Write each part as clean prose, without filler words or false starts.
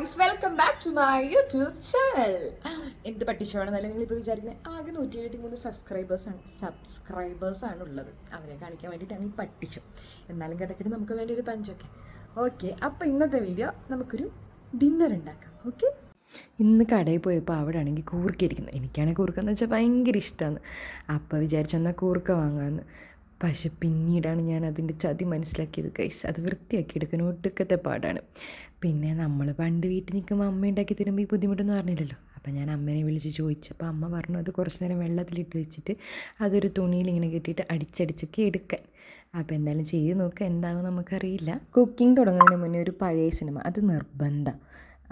Guys, welcome back to my YouTube channel. എന്ത് പട്ടിഷമാണെന്നല്ല നിങ്ങളിപ്പോൾ വിചാരിക്കുന്നത്. ആകെ 173 സബ്സ്ക്രൈബേഴ്സാണ് ഉള്ളത്. അവരെ കാണിക്കാൻ വേണ്ടിയിട്ടാണ് ഈ പട്ടിഷം. എന്നാലും കിടക്കിട്ട് നമുക്ക് വേണ്ടി ഒരു പഞ്ചൊക്കെ. ഓക്കെ, അപ്പോൾ ഇന്നത്തെ വീഡിയോ നമുക്കൊരു ഡിന്നർ ഉണ്ടാക്കാം. ഓക്കെ, ഇന്ന് കടയിൽ പോയപ്പോൾ അവിടെ ആണെങ്കിൽ കൂർക്കിരിക്കുന്നത്. എനിക്കാണെങ്കിൽ കൂർക്കെന്ന് വെച്ചാൽ ഭയങ്കര ഇഷ്ടമാണ്. അപ്പോൾ വിചാരിച്ചെന്നാൽ കൂർക്ക വാങ്ങാമെന്ന്. പക്ഷെ പിന്നീടാണ് ഞാൻ അതിൻ്റെ ചതി മനസ്സിലാക്കിയത് ഗൈസ്. അത് വൃത്തിയാക്കി എടുക്കാൻ ഒടുക്കത്തെ പാടാണ്. പിന്നെ നമ്മൾ പണ്ട് വീട്ടിൽ നിൽക്കുമ്പോൾ അമ്മ ഉണ്ടാക്കി തരുമ്പോൾ ഈ ബുദ്ധിമുട്ടൊന്നും അറിഞ്ഞില്ലല്ലോ. അപ്പം ഞാൻ അമ്മേനെ വിളിച്ച് ചോദിച്ചപ്പോൾ അമ്മ പറഞ്ഞു അത് കുറച്ച് നേരം വെള്ളത്തിലിട്ട് വെച്ചിട്ട് അതൊരു തുണിയിൽ ഇങ്ങനെ കെട്ടിയിട്ട് അടിച്ചടിച്ചൊക്കെ എടുക്കാൻ. അപ്പോൾ എന്തായാലും ചെയ്ത് നോക്കുക, എന്താകും നമുക്കറിയില്ല. കുക്കിംഗ് തുടങ്ങുന്നതിന് മുന്നേ ഒരു പഴയ സിനിമ അത് നിർബന്ധം.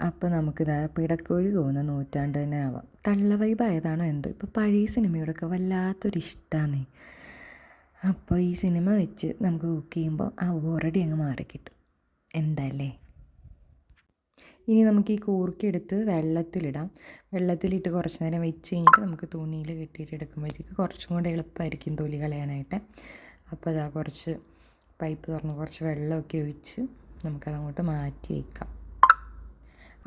അപ്പോൾ നമുക്കിതാ പിടക്കൊഴി പോകുന്ന നൂറ്റാണ്ട് തന്നെ ആവാം. തള്ള വൈബായതാണോ എന്തോ ഇപ്പോൾ പഴയ സിനിമയോടൊക്കെ വല്ലാത്തൊരിഷ്ടമാണ്. അപ്പോൾ ഈ സിനിമ വെച്ച് നമുക്ക് കുക്ക് ചെയ്യുമ്പോൾ ആ ബോറടി അങ്ങ് മാറിക്കിട്ടും. എന്താല്ലേ, ഇനി നമുക്ക് ഈ കൂർക്കെടുത്ത് വെള്ളത്തിലിടാം. വെള്ളത്തിലിട്ട് കുറച്ച് നേരം വെച്ച് കഴിഞ്ഞിട്ട് നമുക്ക് തുണിയിൽ കെട്ടിയിട്ട് എടുക്കുമ്പോഴത്തേക്ക് കുറച്ചും കൂടെ എളുപ്പമായിരിക്കും തൊലി കളയാനായിട്ട്. അപ്പോൾ അതാ കുറച്ച് പൈപ്പ് തുറന്ന് കുറച്ച് വെള്ളമൊക്കെ ഒഴിച്ച് നമുക്കതങ്ങോട്ട് മാറ്റി വയ്ക്കാം.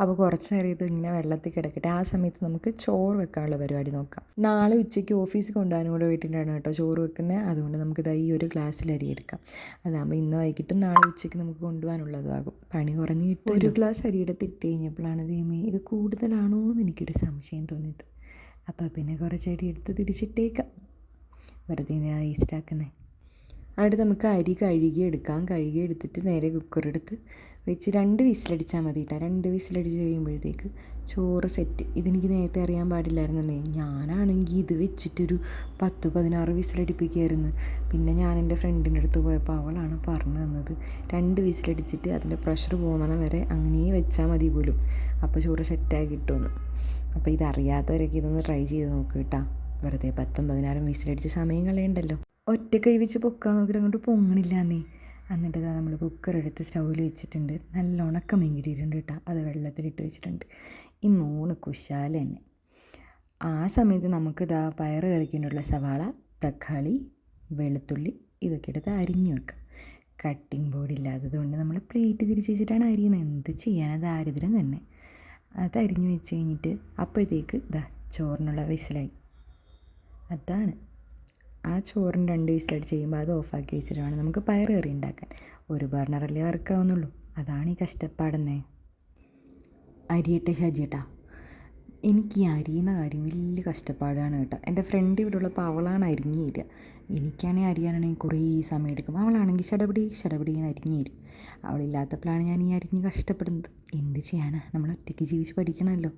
അപ്പോൾ കുറച്ച് നേരം ഇത് ഇങ്ങനെ വെള്ളത്തിൽ കിടക്കട്ടെ. ആ സമയത്ത് നമുക്ക് ചോറ് വെക്കാനുള്ള പരിപാടി നോക്കാം. നാളെ ഉച്ചയ്ക്ക് ഓഫീസിൽ കൊണ്ടുപോകാനും കൂടെ വീട്ടിലാണ് കേട്ടോ ചോറ് വെക്കുന്നത്. അതുകൊണ്ട് നമുക്കിത് ഈ ഒരു ഗ്ലാസ്സിൽ അരി എടുക്കാം. അതാകുമ്പോൾ ഇന്ന് വൈകിട്ടും നാളെ ഉച്ചയ്ക്ക് നമുക്ക് കൊണ്ടുപോകാനുള്ളതാകും. പണി കുറഞ്ഞ് കിട്ടും. ഒരു ഗ്ലാസ് അരി എടുത്തിട്ട് കഴിഞ്ഞപ്പോഴാണ് ദൈവമേ ഇത് കൂടുതലാണോ എന്ന് എനിക്കൊരു സംശയം തോന്നിയത്. അപ്പോൾ പിന്നെ കുറച്ച് അരി എടുത്ത് തിരിച്ചിട്ടേക്കാം. വെറുതെ വേസ്റ്റാക്കുന്നേ. അവിടെ നമുക്ക് അരി കഴുകിയെടുക്കാം. കഴുകിയെടുത്തിട്ട് നേരെ കുക്കറെടുത്ത് വെച്ച് 2 വിസിലടിച്ചാൽ മതി കേട്ടോ. 2 വിസിലടിച്ച് കഴിയുമ്പോഴത്തേക്ക് ചോറ് സെറ്റ്. ഇതെനിക്ക് നേരത്തെ അറിയാൻ പാടില്ലായിരുന്നല്ലേ. ഞാനാണെങ്കിൽ ഇത് വെച്ചിട്ടൊരു 10-16 വിസിലടിപ്പിക്കുമായിരുന്നു. പിന്നെ ഞാൻ എൻ്റെ ഫ്രണ്ടിൻ്റെ അടുത്ത് പോയപ്പോൾ അവളാണ് പറഞ്ഞു തന്നത് 2 വിസിലടിച്ചിട്ട് അതിൻ്റെ പ്രഷർ പോകുന്ന വരെ അങ്ങനെ വെച്ചാൽ മതി പോലും. അപ്പോൾ ചോറ് സെറ്റായി കിട്ടുമെന്ന്. അപ്പോൾ ഇതറിയാത്തവരൊക്കെ ഇതൊന്ന് ട്രൈ ചെയ്ത് നോക്കുക കേട്ടോ. വെറുതെ 10-16 വിസിലടിച്ച് സമയം കളയണ്ടല്ലോ. ഒറ്റ കൈ വെച്ച് പൊക്കാൻ നോക്കിയിട്ട് അങ്ങോട്ട് പൊങ്ങണില്ലാന്നേ. എന്നിട്ട് നമ്മൾ കുക്കറെടുത്ത് സ്റ്റൗവിൽ വെച്ചിട്ടുണ്ട്. നല്ല ഉണക്ക മീൻ കിട്ടിയിട്ടുണ്ട് കേട്ടോ. അത് വെള്ളത്തിലിട്ട് വെച്ചിട്ടുണ്ട്. ഈ 3 കുശാല തന്നെ. ആ സമയത്ത് നമുക്കിതാ പയറ് കറിക്കൊണ്ടുള്ള സവാള, തക്കാളി, വെളുത്തുള്ളി ഇതൊക്കെ എടുത്ത് അരിഞ്ഞ് വെക്കാം. കട്ടിംഗ് ബോർഡ് ഇല്ലാത്തത് കൊണ്ട് നമ്മൾ പ്ലേറ്റ് തിരിച്ച് വെച്ചിട്ടാണ് അരിയുന്നത്. എന്ത് ചെയ്യാൻ, അത് ദാരിദ്ര്യം തന്നെ. അത് അരിഞ്ഞ് വെച്ച് കഴിഞ്ഞിട്ട് അപ്പോഴത്തേക്ക് ചോറിനുള്ള വിസിലായി. അതാണ് ആ ചോറിന് 2 വിസിലടിച്ച് ചെയ്യുമ്പോൾ അത് ഓഫാക്കി വെച്ചിട്ട് വേണം നമുക്ക് പയർ കറി ഉണ്ടാക്കാൻ. ഒരു ബർണറല്ലേ വർക്കാവുന്നുള്ളൂ. അതാണ് ഈ കഷ്ടപ്പാടെന്നേ. അരിയട്ടെ ഷാജിയേട്ടാ. എനിക്ക് ഈ അരിയുന്ന കാര്യം വലിയ കഷ്ടപ്പാടാണ് കേട്ടോ. എൻ്റെ ഫ്രണ്ട് ഇവിടെ ഉള്ളപ്പോൾ അവളാണ് അരിഞ്ഞ് തരിക. എനിക്കാണെങ്കിൽ അരിയാനാണെങ്കിൽ കുറേ സമയം എടുക്കും. അവളാണെങ്കിൽ ഷടപടിയെന്ന് അരിഞ്ഞ് തരും. അവളില്ലാത്തപ്പോഴാണ് ഞാൻ ഈ അരിഞ്ഞ് കഷ്ടപ്പെടുന്നത്. എന്ത് ചെയ്യാനാ, നമ്മൾ ഒറ്റയ്ക്ക് ജീവിച്ച് പഠിക്കണമല്ലോ.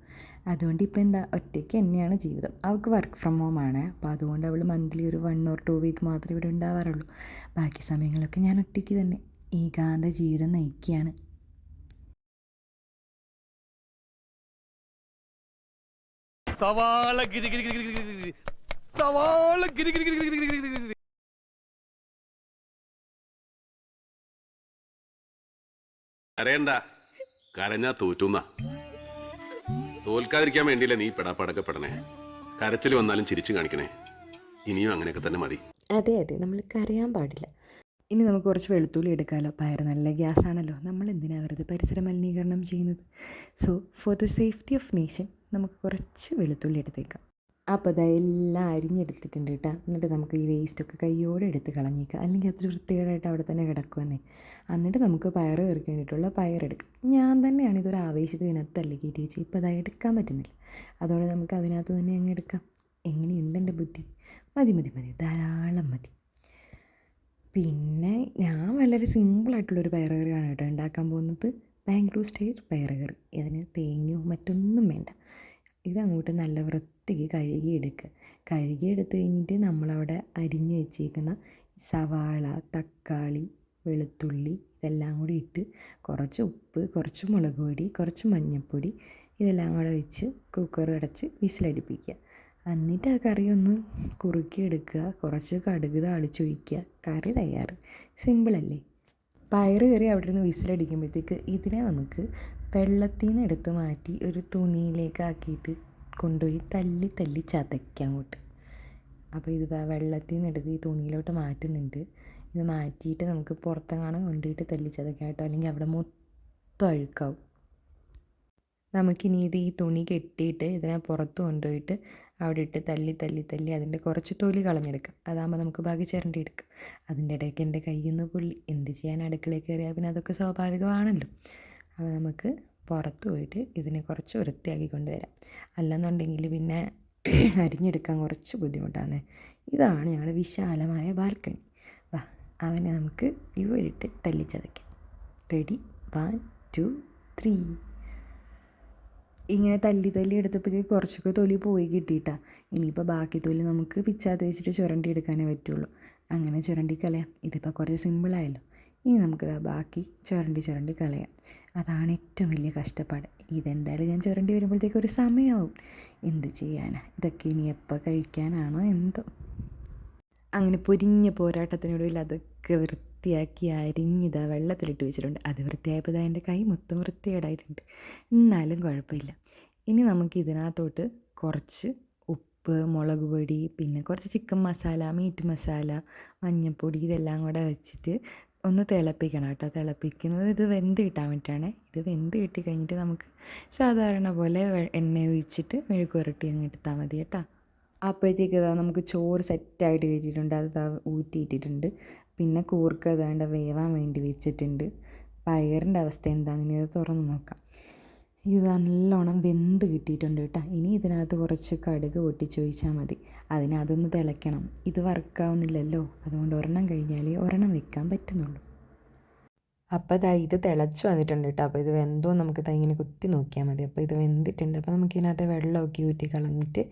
അതുകൊണ്ട് ഇപ്പോൾ എന്താ, ഒറ്റയ്ക്ക് തന്നെയാണ് ജീവിതം. അവൾക്ക് വർക്ക് ഫ്രം ഹോം ആണ്. അപ്പോൾ അതുകൊണ്ട് അവൾ മന്ത്ലി ഒരു 1 or 2 വീക്ക് മാത്രമേ ഇവിടെ ഉണ്ടാവാറുള്ളൂ. ബാക്കി സമയങ്ങളൊക്കെ ഞാൻ ഒറ്റയ്ക്ക് തന്നെ ഏകാന്ത ജീവിതം നയിക്കുകയാണ്. സവാള ഗിരി ഗിരി ഗിരി ഗിരി ഗിരി സവാള ഗിരി ഗിരി ഗിരി ഗിരി ഗിരി ഗിരി. കരയണ്ട, കരഞ്ഞാ തോറ്റുന്ന. തോൽക്കാതിരിക്കാൻ വേണ്ടിയില്ലേ നീ പെടാപ്പാടൊക്കെ പെടണേ. കരച്ചിൽ വന്നാലും ചിരിച്ചു കാണിക്കണേ. ഇനിയും അങ്ങനെയൊക്കെ തന്നെ മതി. അതെ, നമ്മൾ കരയാൻ പാടില്ല. ഇനി നമുക്ക് കുറച്ച് വെളുത്തുള്ളി എടുക്കാമല്ലോ. പയർ നല്ല ഗ്യാസാണല്ലോ. നമ്മൾ എന്തിനാണ് വെറുതെ പരിസര മലിനീകരണം ചെയ്യുന്നത്? So for the safety of nation നമുക്ക് കുറച്ച് വെളുത്തുള്ളി എടുത്തേക്കാം. അപ്പോൾ അതെല്ലാം അരിഞ്ഞെടുത്തിട്ടുണ്ട് കേട്ടോ. എന്നിട്ട് നമുക്ക് ഈ വേസ്റ്റൊക്കെ കയ്യോടെ എടുത്ത് കളഞ്ഞേക്കാം. അല്ലെങ്കിൽ അത്ര വൃത്തികേടായിട്ട് അവിടെ തന്നെ കിടക്കുമെന്നേ. എന്നിട്ട് നമുക്ക് പയർ കറിക്ക് വേണ്ടിയിട്ടുള്ള പയറെടുക്കാം. ഞാൻ തന്നെയാണ് ഇതൊരു ആവേശത്തിൽ ഇതിനകത്തല്ലേ കയറ്റി വെച്ച്. ഇപ്പോൾ അതായത് എടുക്കാൻ പറ്റുന്നില്ല. അതുകൊണ്ട് നമുക്ക് അതിനകത്ത് തന്നെ അങ്ങ് എടുക്കാം. എങ്ങനെയുണ്ട് എൻ്റെ ബുദ്ധി? മതി, ധാരാളം മതി. പിന്നെ ഞാൻ വളരെ സിമ്പിളായിട്ടുള്ളൊരു പയർ കറിയാണ് കേട്ടോ ഉണ്ടാക്കാൻ പോകുന്നത്. ബാംഗ്ലൂർ സ്റ്റൈൽ പയർ കറി. അതിന് തേങ്ങയോ മറ്റൊന്നും വേണ്ട. ഇതങ്ങോട്ട് നല്ല വൃത്തിക്ക് കഴുകിയെടുത്ത് കഴിഞ്ഞിട്ട് നമ്മളവിടെ അരിഞ്ഞ് വെച്ചേക്കുന്ന സവാള, തക്കാളി, വെളുത്തുള്ളി ഇതെല്ലാം കൂടി ഇട്ട് കുറച്ച് ഉപ്പ്, കുറച്ച് മുളക് പൊടി, കുറച്ച് മഞ്ഞൾപ്പൊടി ഇതെല്ലാം കൂടെ വെച്ച് കുക്കർ അടച്ച് വിസിലടിപ്പിക്കുക. എന്നിട്ട് ആ കറി ഒന്ന് കുറുക്കിയെടുക്കുക. കുറച്ച് കടുക് താളിച്ചൊഴിക്കുക. കറി തയ്യാറ്. സിമ്പിളല്ലേ. പയർ കറി അവിടെ നിന്ന് വിസിലടിക്കുമ്പോഴത്തേക്ക് ഇതിനെ നമുക്ക് വെള്ളത്തിൽ നിന്ന് എടുത്ത് മാറ്റി ഒരു തുണിയിലേക്ക് ആക്കിയിട്ട് കൊണ്ടുപോയി തല്ലി ചതയ്ക്കാം അങ്ങോട്ട്. അപ്പോൾ ഇത് വെള്ളത്തിൽ നിന്ന് എടുത്ത് ഈ തുണിയിലോട്ട് മാറ്റുന്നുണ്ട്. ഇത് മാറ്റിയിട്ട് നമുക്ക് പുറത്തെങ്ങാനും കൊണ്ടുപോയിട്ട് തല്ലി ചതയ്ക്കാം കേട്ടോ. അല്ലെങ്കിൽ അവിടെ മൊത്തം അഴുക്കാവും. നമുക്കിനി ഇത് ഈ തുണി കെട്ടിയിട്ട് ഇതിനെ പുറത്ത് കൊണ്ടുപോയിട്ട് അവിടെ ഇട്ട് തല്ലി തല്ലി തല്ലി അതിൻ്റെ കുറച്ച് തൊലി കളഞ്ഞെടുക്കാം. അതാകുമ്പോൾ നമുക്ക് ബാക്കി ചിരണ്ടി എടുക്കാം. അതിൻ്റെ ഇടയ്ക്ക് എൻ്റെ കയ്യിൽ പൊള്ളി. എന്ത് ചെയ്യാൻ, അടുക്കളയിൽ കയറിയാൽ പിന്നെ അതൊക്കെ സ്വാഭാവികമാണല്ലോ. അപ്പോൾ നമുക്ക് പുറത്ത് പോയിട്ട് ഇതിനെ കുറച്ച് വൃത്തിയാക്കി കൊണ്ടുവരാം. അല്ലെന്നുണ്ടെങ്കിൽ പിന്നെ അരിഞ്ഞെടുക്കാൻ കുറച്ച് ബുദ്ധിമുട്ടാണ്. ഇതാണ് ഞങ്ങളുടെ വിശാലമായ ബാൽക്കണി. വാ, അവനെ നമുക്ക് ഇവിടെ ഇട്ട് തല്ലിച്ചതയ്ക്കാം. റെഡി, 1 2 3. ഇങ്ങനെ തല്ലി തല്ലി എടുത്തപ്പോഴേക്ക് കുറച്ചൊക്കെ തൊലി പോയി കിട്ടിയിട്ടാ. ഇനിയിപ്പോൾ ബാക്കി തൊലി നമുക്ക് പിച്ചാത്തി വെച്ചിട്ട് ചുരണ്ടി എടുക്കാനേ പറ്റുള്ളൂ. അങ്ങനെ ചുരണ്ടി കളയാം. ഇതിപ്പോൾ കുറച്ച് സിമ്പിളായല്ലോ. ഇനി നമുക്ക് ബാക്കി ചുരണ്ടി കളയാം. അതാണ് ഏറ്റവും വലിയ കഷ്ടപ്പാട്. ഇതെന്തായാലും ഞാൻ ചുരണ്ടി വരുമ്പോഴത്തേക്ക് ഒരു സമയമാവും. എന്ത് ചെയ്യാനാ, ഇതൊക്കെ ഇനി എപ്പോൾ കഴിക്കാനാണോ എന്തോ. അങ്ങനെ പൊരിഞ്ഞ പോരാട്ടത്തിനൊടുവിൽ അതൊക്കെ വൃത്തിയാക്കി അരിഞ്ഞിതാ വെള്ളത്തിലിട്ട് വെച്ചിട്ടുണ്ട്. അത് വൃത്തിയായപ്പോൾ ഇതാ എൻ്റെ കൈ മൊത്തം വൃത്തികേടായിട്ടുണ്ട്. എന്നാലും കുഴപ്പമില്ല. ഇനി നമുക്ക് ഇതിനകത്തോട്ട് കുറച്ച് ഉപ്പ്, മുളക് പൊടി, പിന്നെ കുറച്ച് ചിക്കൻ മസാല, മീറ്റ് മസാല, മഞ്ഞൾപ്പൊടി ഇതെല്ലാം കൂടെ വെച്ചിട്ട് ഒന്ന് തിളപ്പിക്കണം കേട്ടോ. തിളപ്പിക്കുന്നത് ഇത് വെന്ത് കിട്ടാൻ വേണ്ടിയിട്ടാണ്. ഇത് വെന്ത് കിട്ടി കഴിഞ്ഞിട്ട് നമുക്ക് സാധാരണ പോലെ എണ്ണ ഒഴിച്ചിട്ട് മെഴുക്ക് പുരട്ടി അങ്ങ് എടുത്താൽ മതി കേട്ടോ. അപ്പോഴത്തേക്ക് ഇതാ നമുക്ക് ചോറ് സെറ്റായിട്ട് കിട്ടിയിട്ടുണ്ട്. അത് ഊറ്റിയിട്ടിട്ടുണ്ട്. പിന്നെ കൂർക്ക അതാണ്ട് വേവാൻ വേണ്ടി വെച്ചിട്ടുണ്ട്. പയറിൻ്റെ അവസ്ഥ എന്താണെന്ന് ഇത് തുറന്ന് നോക്കാം. ഇത് നല്ലോണം വെന്ത് കിട്ടിയിട്ടുണ്ട് കേട്ടോ. ഇനി ഇതിനകത്ത് കുറച്ച് കടുക് പൊട്ടിച്ചൊഴിച്ചാൽ മതി. അതൊന്ന് തിളയ്ക്കണം. ഇത് വറുക്കാവുന്നില്ലല്ലോ, അതുകൊണ്ട് ഒരെണ്ണം കഴിഞ്ഞാലേ ഒരെണ്ണം വെക്കാൻ പറ്റുന്നുള്ളൂ. അപ്പോൾ ഇത് തിളച്ച് വന്നിട്ടുണ്ട് കേട്ടോ. അപ്പോൾ ഇത് വെന്തോ നമുക്ക് ഇങ്ങനെ കുത്തി നോക്കിയാൽ മതി. അപ്പോൾ ഇത് വെന്തിട്ടുണ്ട്. അപ്പോൾ നമുക്കിതിനകത്ത് വെള്ളമൊക്കെ ഊറ്റി കളഞ്ഞിട്ട്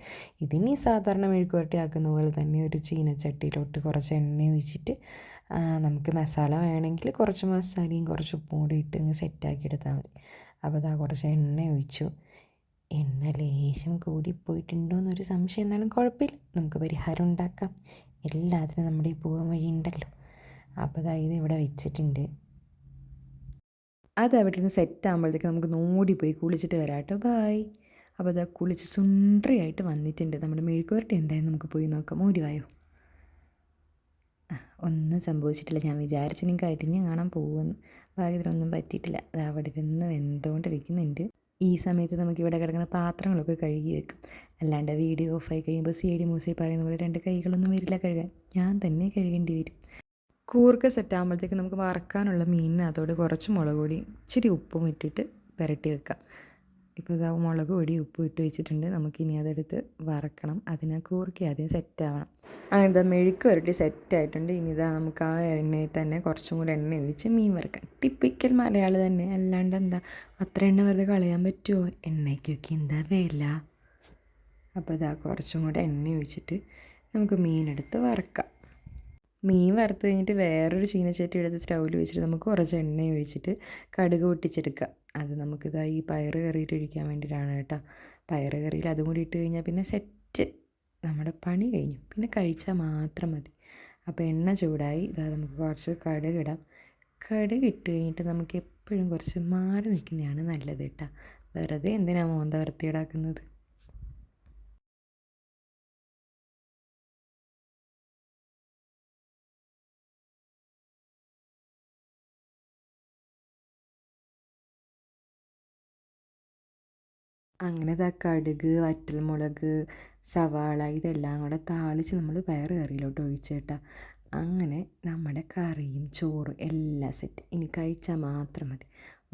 ഇതിനി സാധാരണ മെഴുക്ക് പുരട്ടി ആക്കുന്ന പോലെ തന്നെ ഒരു ചീനച്ചട്ടിയിലോട്ട് കുറച്ച് എണ്ണ ഒഴിച്ചിട്ട് നമുക്ക് മസാല വേണമെങ്കിൽ കുറച്ച് മസാലയും കുറച്ച് ഉപ്പും കൂടി ഇട്ട് ഇങ്ങ് സെറ്റാക്കി എടുത്താൽ മതി. അപ്പോൾ കുറച്ച് എണ്ണ ഒഴിച്ചു. എണ്ണ ലേശം കൂടിപ്പോയിട്ടുണ്ടോ എന്നൊരു സംശയം, എന്നാലും കുഴപ്പമില്ല, നമുക്ക് പരിഹാരം ഉണ്ടാക്കാം. എല്ലാത്തിനും നമ്മുടെ ഈ പോകാൻ വഴി ഉണ്ടല്ലോ. അപ്പോൾ ഇത് ഇവിടെ വെച്ചിട്ടുണ്ട്. അത് അവിടെ നിന്ന് സെറ്റ് ആകുമ്പോഴത്തേക്ക് നമുക്ക് ഓടിപ്പോയി കുളിച്ചിട്ട് വരാം കേട്ടോ. ബായ്. അപ്പോൾ കുളിച്ച് സുണ്ടറിയായിട്ട് വന്നിട്ടുണ്ട്. നമ്മുടെ മെഴുക്ക് പുരട്ടി എന്തായാലും നമുക്ക് പോയി നോക്കാം. ഓടിവായോ. ഒന്നും സംഭവിച്ചിട്ടില്ല. ഞാൻ വിചാരിച്ചു കരിഞ്ഞ് കാണാൻ പോകുമെന്ന്. ഭാഗ്യത്തിനൊന്നും പറ്റിയിട്ടില്ല. അത് അവിടെ ഇരുന്ന് വെന്തുകൊണ്ടിരിക്കുന്നുണ്ട്. ഈ സമയത്ത് നമുക്കിവിടെ കിടക്കുന്ന പാത്രങ്ങളൊക്കെ കഴുകി വെക്കും. അല്ലാണ്ട് വീഡിയോ ഓഫായി കഴിയുമ്പോൾ CD മൂസി പറയുന്ന പോലെ 2 കൈകളൊന്നും വരില്ല കഴുകാൻ. ഞാൻ തന്നെ കഴുകേണ്ടി വരും. കൂർക്ക സെറ്റാകുമ്പോഴത്തേക്ക് നമുക്ക് വറക്കാനുള്ള മീനിനകത്തോട് കുറച്ച് മുളക് പൊടി ഇച്ചിരി ഉപ്പും ഇട്ടിട്ട് പുരട്ടി വെക്കാം. ഇപ്പോൾ മുളക് പൊടി ഉപ്പും ഇട്ട് വെച്ചിട്ടുണ്ട്. നമുക്കിനി അതെടുത്ത് വറക്കണം. അതിന് കൂർക്ക ആദ്യം സെറ്റാവണം. അങ്ങനെ മെഴുക്ക് പുരട്ടി സെറ്റായിട്ടുണ്ട്. ഇനി നമുക്ക് ആ എണ്ണയിൽ തന്നെ കുറച്ചും കൂടെ എണ്ണ ഒഴിച്ച് മീൻ വറക്കാം. ടിപ്പിക്കൽ മലയാളി തന്നെ, അല്ലാണ്ട് എന്താ അത്ര എണ്ണ വെറുതെ കളയാൻ പറ്റുമോ? എണ്ണയ്ക്കൊക്കെ എന്താ വില. അപ്പോൾ കുറച്ചും കൂടെ എണ്ണ ഒഴിച്ചിട്ട് നമുക്ക് മീനെടുത്ത് വറക്കാം. മീൻ വറുത്ത് കഴിഞ്ഞിട്ട് വേറൊരു ചീനച്ചട്ടി എടുത്ത് സ്റ്റൗവിൽ വെച്ചിട്ട് നമുക്ക് കുറച്ച് എണ്ണ ഒഴിച്ചിട്ട് കടുക് പൊട്ടിച്ചെടുക്കുക. അത് ഈ പയറ് കറിയിട്ട് ഒഴിക്കാൻ വേണ്ടിയിട്ടാണ് കേട്ടോ. പയറ് കറിയിൽ അതും കൂടി ഇട്ട് കഴിഞ്ഞാൽ പിന്നെ സെറ്റ്, നമ്മുടെ പണി കഴിഞ്ഞു. പിന്നെ കഴിച്ചാൽ മാത്രം മതി. അപ്പോൾ എണ്ണ ചൂടായി. നമുക്ക് കുറച്ച് കടുക് ഇടാം. കടുക് ഇട്ട് കഴിഞ്ഞിട്ട് നമുക്ക് എപ്പോഴും കുറച്ച് മാറി നിൽക്കുന്നതാണ് നല്ലത് കേട്ടോ. വെറുതെ എന്തിനാണ് മോന്ത വൃത്തിയിടാക്കുന്നത്. അങ്ങനെ കടുക്, വറ്റൽമുളക്, സവാള ഇതെല്ലാം കൂടെ താളിച്ച് നമ്മൾ പയറ് കറിയിലോട്ട് ഒഴിച്ചേട്ടാ. അങ്ങനെ നമ്മുടെ കറിയും ചോറും എല്ലാം സെറ്റ്. ഇനി കഴിച്ചാൽ മാത്രം മതി.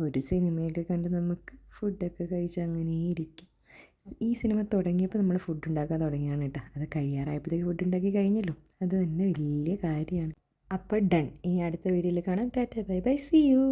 ഒരു സിനിമയൊക്കെ കണ്ട് നമുക്ക് ഫുഡൊക്കെ കഴിച്ച് അങ്ങനെ ഇരിക്കും. ഈ സിനിമ തുടങ്ങിയപ്പോൾ നമ്മൾ ഫുഡ് ഉണ്ടാക്കാൻ തുടങ്ങിയാണ് കേട്ടോ. അത് കഴിയാറായപ്പോഴത്തേക്ക് ഫുഡ് ഉണ്ടാക്കി കഴിഞ്ഞല്ലോ. അത് തന്നെ വലിയ കാര്യമാണ്. അപ്പോൾ ഡൺ. ഇനി അടുത്ത വീഡിയോയിൽ കാണാം. Tata bye bye, see U.